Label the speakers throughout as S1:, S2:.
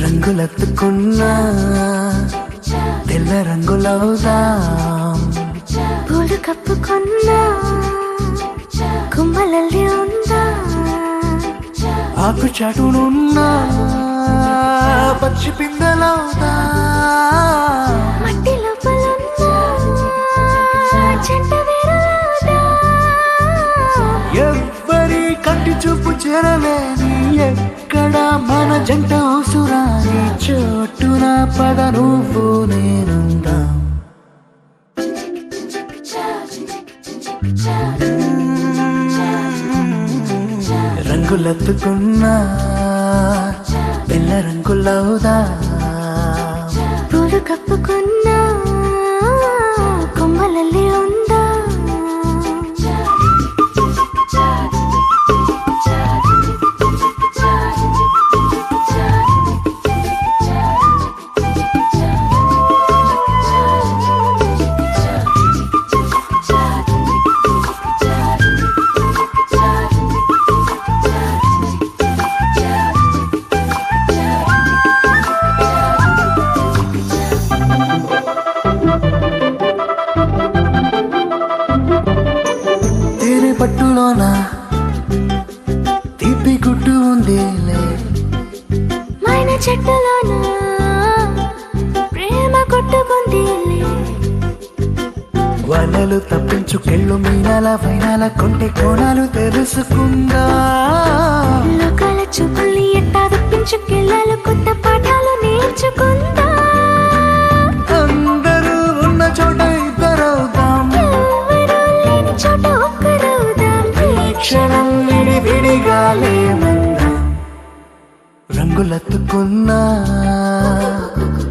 S1: రంగులెత్తుకున్నా తెల్ల రంగులవుదాం,
S2: పూలు కప్పుకున్నా కుమ్మలల్లి ఉందా,
S1: ఆకు చాటునున్నా పచ్చి పిందెలవుదా,
S2: మట్టి లోపలున్నా చెంట వేరులవుదా.
S1: ఎవ్వరి కంటి చూపు చేరలేని ఎక్కడ మన జంట అవసరాని చోటున పద నువ్వు నేనుందా. రంగులెత్తుకున్నా పిల్ల రంగులవుదా,
S2: పూలు కప్పుకున్నా కొమ్మలల్లి ఉందా.
S1: తేనె పట్టులోన తీపి గుట్టు ఉందిలే,
S2: మైన చెట్టులోన ప్రేమ కొట్టుకుందిలే.
S1: వలలు తప్పించుకెళ్ళు మీనాల వైనాల కొంటె కోణాలు తెలుసుకుందా.
S2: లోకాల చూపుల్ని ఎట్టా తప్పించుకెళ్ళాలి, కొత్త పాఠాలు నేర్చుకుందా.
S1: అందరూ ఉన్న చోట ఇద్దరవుదాం,
S2: ఎవరూ లేని చోట ఒక్కరవుదాం.
S1: ఈ క్షణం విడివిడిగా లేమందాం. రంగులెత్తుకున్నా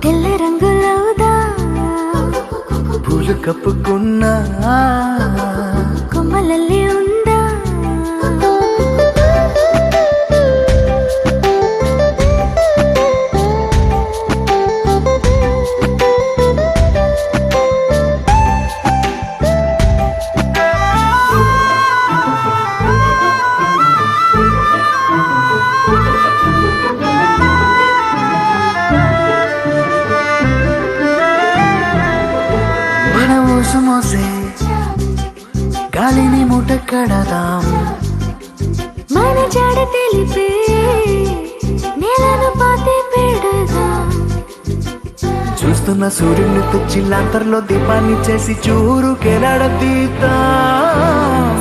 S2: తెల్ల రంగులవుదా,
S1: పూలు కప్పుకున్నా
S2: కొమ్మలల్లి ఉందా.
S1: మన ఊసు మోసే గాలిని మూట కడదాం,
S2: మన జాడ తెలిపే నేలను పాతి పెడదాం.
S1: చూస్తున్న సూర్యుని తెచ్చిల్లాంతర్లో దీపాన్ని చేసి చూరుకెలాడదీద్దాం.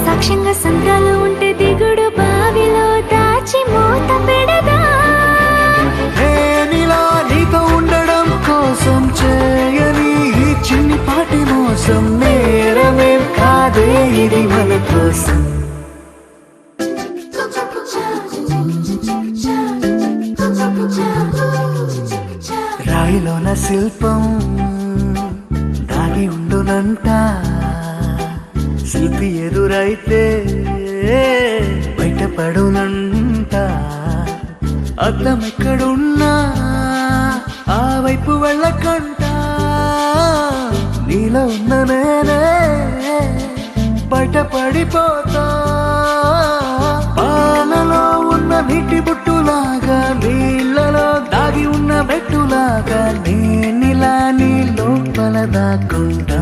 S2: సాక్ష్యంగా సంద్రాలు ఉంటే దిగుడు బావిలో దాచి మూత పెడదాం.
S1: నేనిలా నీతో ఉండడం కోసం చేయని ఈ చిన్ని పాటి మోసం నేరమేం కాదే, ఇది మన కోసం. రాయిలోన శిల్పం దాగి ఉండునంట, శిల్పి ఎదురైతే బయటపడునంట. అద్దం ఎక్కడున్నా ఆ వైపు వెళ్ళకంట, నీలో ఉన్న నేనే బయటపడిపోతా. పాలలో ఉన్న నీటి బుట్టులాగా, నీళ్ళలో దాగి ఉన్న బెట్టులాగా నేనిలా నీ లోపల దాక్కుంటా.